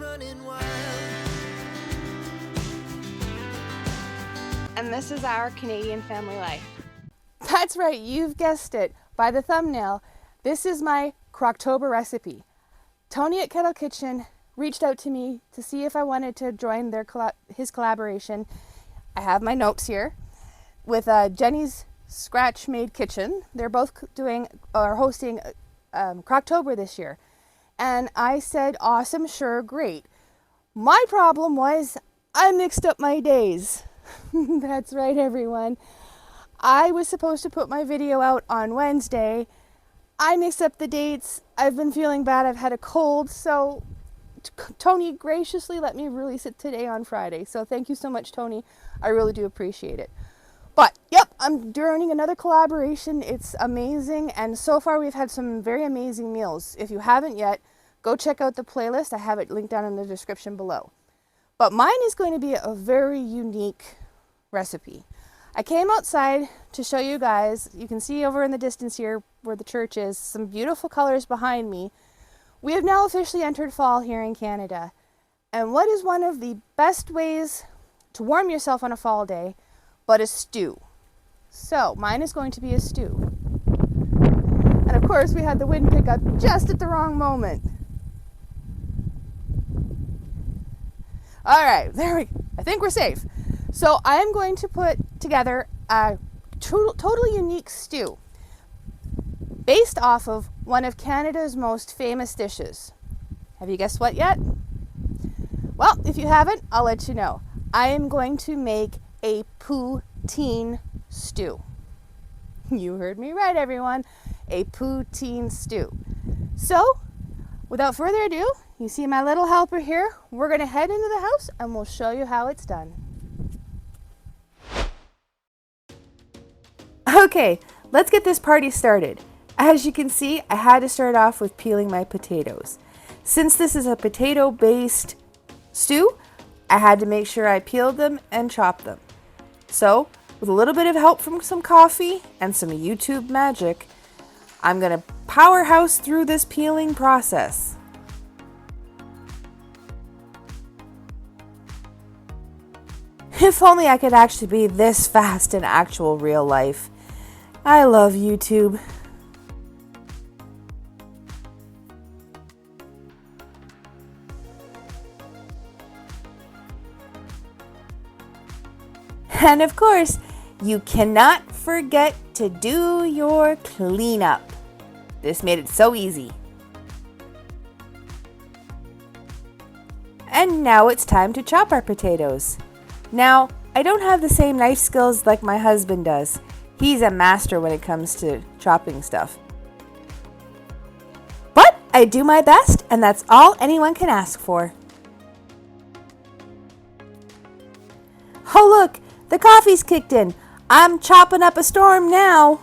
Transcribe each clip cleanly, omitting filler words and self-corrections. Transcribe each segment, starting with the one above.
running wild. And this is our Canadian family life. That's right, you've guessed it. By the thumbnail, this is my Crocktober recipe. Tony at Kettle Kitchen reached out to me to see if I wanted to join his collaboration. I have my notes here with Jeni's Scratch Made Kitchen. They're both hosting Crocktober this year. And I said, awesome, sure, great. My problem was I mixed up my days. That's right, everyone. I was supposed to put my video out on Wednesday. I mixed up the dates. I've been feeling bad. I've had a cold. So Tony graciously let me release it today on Friday. So thank you so much, Tony. I really do appreciate it. But yep, I'm joining another collaboration. It's amazing. And so far we've had some very amazing meals. If you haven't yet, go check out the playlist. I have it linked down in the description below. But mine is going to be a very unique recipe. I came outside to show you guys. You can see over in the distance here where the church is, some beautiful colors behind me. We have now officially entered fall here in Canada. And what is one of the best ways to warm yourself on a fall day but a stew? So mine is going to be a stew. And of course we had the wind pick up just at the wrong moment. All right, I think we're safe. So I'm going to put together a totally unique stew based off of one of Canada's most famous dishes. Have you guessed what yet? Well, if you haven't, I'll let you know. I am going to make a poutine stew. You heard me right, everyone. A poutine stew. So, without further ado, you see my little helper here. We're going to head into the house and we'll show you how it's done. Okay, let's get this party started. As you can see, I had to start off with peeling my potatoes. Since this is a potato-based stew, I had to make sure I peeled them and chopped them. So, with a little bit of help from some coffee and some YouTube magic, I'm going to powerhouse through this peeling process. If only I could actually be this fast in actual real life. I love YouTube. And of course, you cannot forget to do your cleanup. This made it so easy. And now it's time to chop our potatoes. Now, I don't have the same knife skills like my husband does. He's a master when it comes to chopping stuff. But I do my best, and that's all anyone can ask for. Oh look, the coffee's kicked in. I'm chopping up a storm now.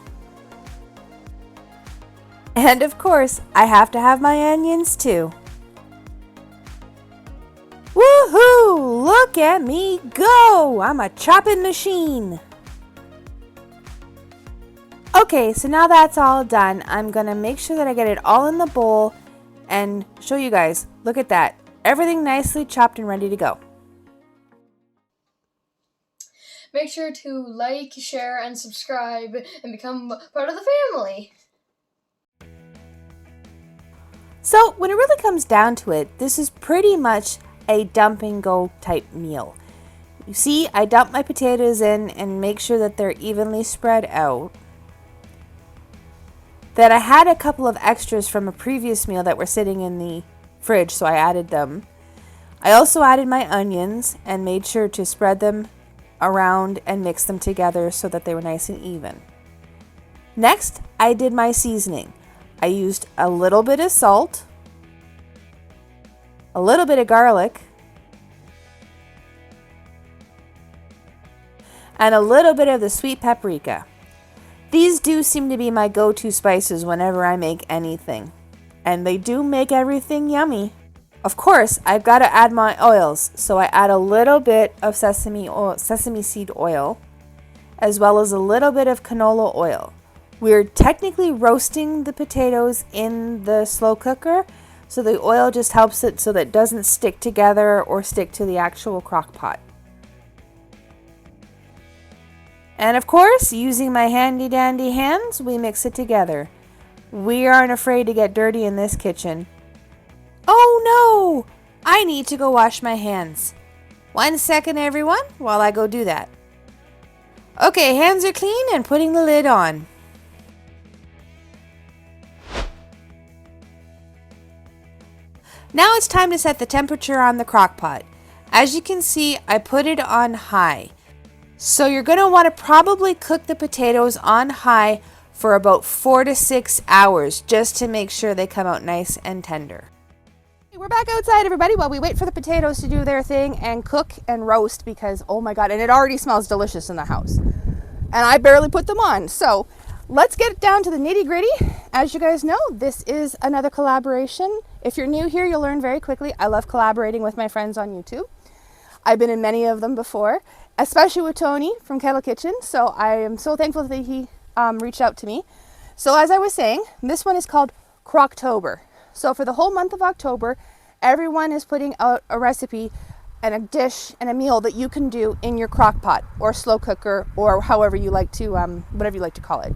And of course, I have to have my onions too. Woohoo! Look at me go! I'm a chopping machine. Okay, so now that's all done, I'm gonna make sure that I get it all in the bowl and show you guys. Look at that. Everything nicely chopped and ready to go. Make sure to like, share, and subscribe and become part of the family. So when it really comes down to it, this is pretty much a dump and go type meal. You see, I dump my potatoes in and make sure that they're evenly spread out. Then I had a couple of extras from a previous meal that were sitting in the fridge, so I added them. I also added my onions and made sure to spread them around and mix them together so that they were nice and even. Next, I did my seasoning. I used a little bit of salt, a little bit of garlic, and a little bit of the sweet paprika. These do seem to be my go-to spices whenever I make anything, and they do make everything yummy. Of course, I've got to add my oils, so I add a little bit of sesame seed oil, as well as a little bit of canola oil. We're technically roasting the potatoes in the slow cooker, So the oil just helps it so that it doesn't stick together or stick to the actual crock pot. And of course, using my handy dandy hands, we mix it together. We aren't afraid to get dirty in this kitchen. Oh no! I need to go wash my hands. 1 second, everyone, while I go do that. Okay, hands are clean and putting the lid on. Now it's time to set the temperature on the crock pot. As you can see, I put it on high. So you're going to want to probably cook the potatoes on high for about 4 to 6 hours just to make sure they come out nice and tender. We're back outside, everybody, while we wait for the potatoes to do their thing and cook and roast because, oh my God, and it already smells delicious in the house. And I barely put them on. So let's get down to the nitty gritty. As you guys know, this is another collaboration. If you're new here, you'll learn very quickly. I love collaborating with my friends on YouTube. I've been in many of them before, especially with Tony from Kettle Kitchen. So I am so thankful that he reached out to me. So as I was saying, this one is called Crocktober. So for the whole month of October, everyone is putting out a recipe and a dish and a meal that you can do in your crock pot or slow cooker or however you like to, whatever you like to call it.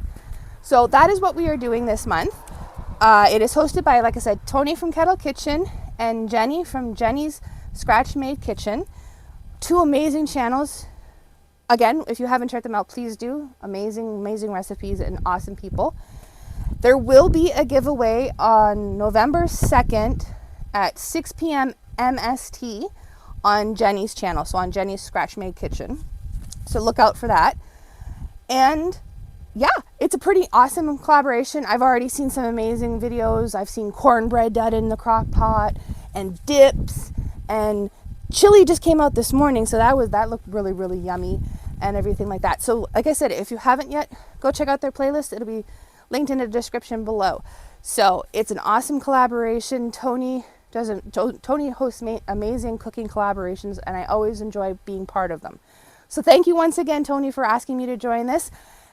So that is what we are doing this month. It is hosted by, like I said, Tony from Kettle Kitchen and Jeni from Jeni's Scratch Made Kitchen. Two amazing channels. Again, if you haven't checked them out, please do. Amazing, amazing recipes and awesome people. There will be a giveaway on November 2nd at 6 p.m. MST on Jeni's channel, so on Jeni's Scratch Made Kitchen. So look out for that. And yeah, it's a pretty awesome collaboration. I've already seen some amazing videos. I've seen cornbread done in the crock pot and dips, and chili just came out this morning, so that looked really, really yummy and everything like that. So like I said, if you haven't yet, go check out their playlist. It'll be linked in the description below. So it's an awesome collaboration. Tony hosts amazing cooking collaborations, and I always enjoy being part of them. So thank you once again, Tony, for asking me to join this.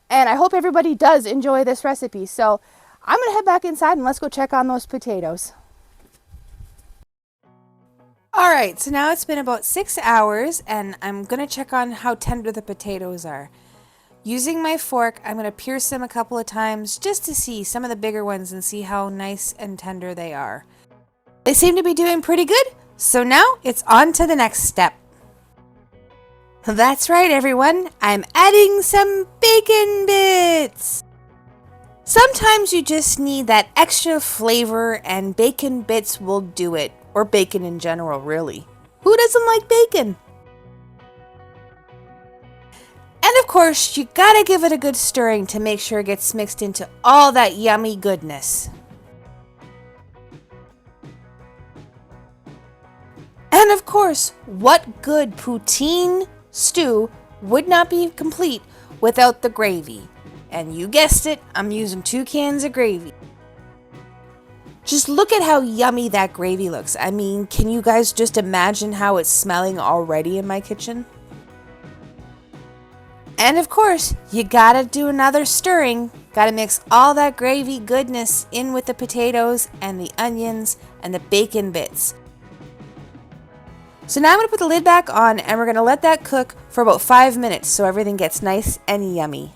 And I hope everybody does enjoy this recipe. So I'm going to head back inside and let's go check on those potatoes. All right, so now it's been about 6 hours and I'm going to check on how tender the potatoes are. Using my fork, I'm going to pierce them a couple of times just to see some of the bigger ones and see how nice and tender they are. They seem to be doing pretty good, so now it's on to the next step. That's right, everyone. I'm adding some bacon bits. Sometimes you just need that extra flavor and bacon bits will do it, or bacon in general, really. Who doesn't like bacon? And of course, you gotta give it a good stirring to make sure it gets mixed into all that yummy goodness. And of course, what good poutine stew would not be complete without the gravy? And you guessed it, I'm using 2 cans of gravy. Just look at how yummy that gravy looks. I mean, can you guys just imagine how it's smelling already in my kitchen? And of course, you gotta do another stirring. Gotta mix all that gravy goodness in with the potatoes and the onions and the bacon bits. So now I'm gonna put the lid back on and we're gonna let that cook for about 5 minutes so everything gets nice and yummy.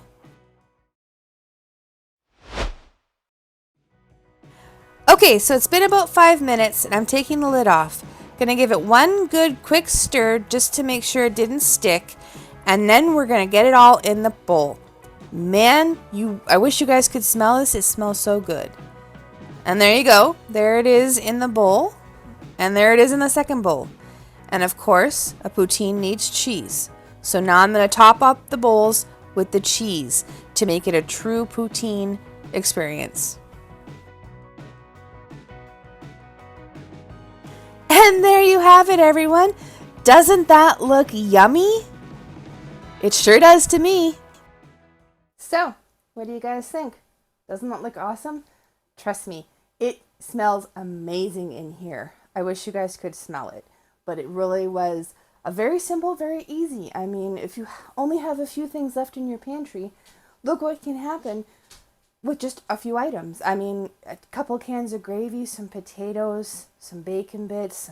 Okay, so it's been about 5 minutes and I'm taking the lid off. Gonna give it one good quick stir just to make sure it didn't stick. And then we're gonna get it all in the bowl. Man, I wish you guys could smell this. It smells so good. And there you go. There it is in the bowl. And there it is in the second bowl. And of course, a poutine needs cheese. So now I'm gonna top up the bowls with the cheese to make it a true poutine experience. And there you have it, everyone. Doesn't that look yummy? It sure does to me. So, what do you guys think? Doesn't that look awesome? Trust me, it smells amazing in here. I wish you guys could smell it, but it really was a very simple, very easy. I mean, if you only have a few things left in your pantry, look what can happen with just a few items. I mean, a couple cans of gravy, some potatoes, some bacon bits,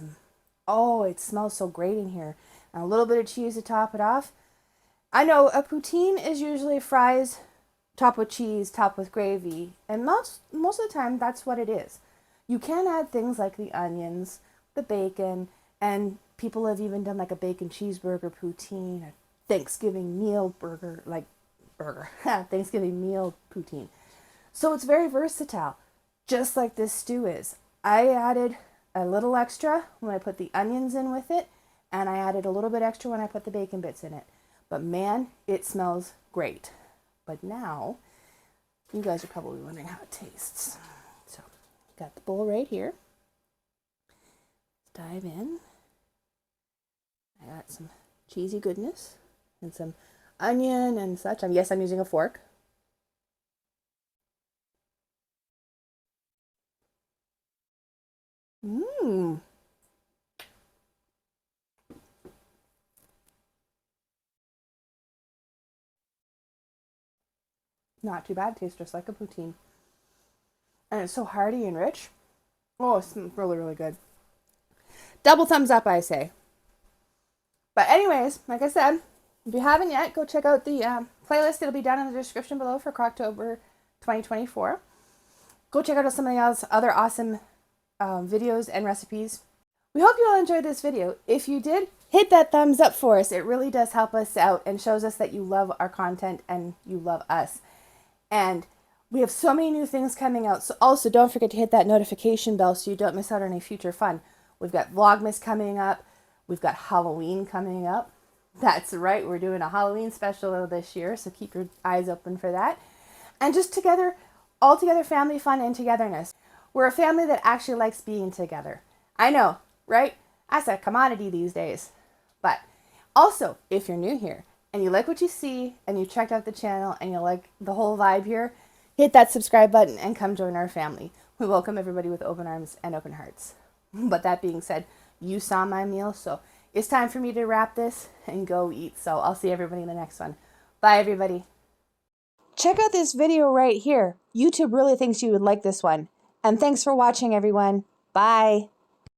oh, it smells so great in here. And a little bit of cheese to top it off. I know a poutine is usually fries topped with cheese, topped with gravy, and most of the time that's what it is. You can add things like the onions, the bacon, and people have even done like a bacon cheeseburger poutine, a Thanksgiving meal Thanksgiving meal poutine. So it's very versatile, just like this stew is. I added a little extra when I put the onions in with it, and I added a little bit extra when I put the bacon bits in it. But man, it smells great. But now, you guys are probably wondering how it tastes. So, got the bowl right here. Let's dive in. I got some cheesy goodness and some onion and such. Yes, I'm using a fork. Mmm. Not too bad. Tastes just like a poutine. And it's so hearty and rich. Oh, it's really, really good. Double thumbs up, I say. But anyways, like I said, if you haven't yet, go check out the playlist. It'll be down in the description below for Crocktober 2024. Go check out some of the other awesome videos and recipes. We hope you all enjoyed this video. If you did, hit that thumbs up for us. It really does help us out and shows us that you love our content and you love us. And we have so many new things coming out. So also don't forget to hit that notification bell so you don't miss out on any future fun. We've got Vlogmas coming up. We've got Halloween coming up. That's right, we're doing a Halloween special this year, so keep your eyes open for that. And just together, all together family fun and togetherness. We're a family that actually likes being together. I know, right? That's a commodity these days. But also, if you're new here and you like what you see and you checked out the channel and you like the whole vibe here, hit that subscribe button and come join our family. We welcome everybody with open arms and open hearts. But that being said, you saw my meal, so it's time for me to wrap this and go eat. So I'll see everybody in the next one. Bye, everybody. Check out this video right here. YouTube really thinks you would like this one. And thanks for watching, everyone. Bye.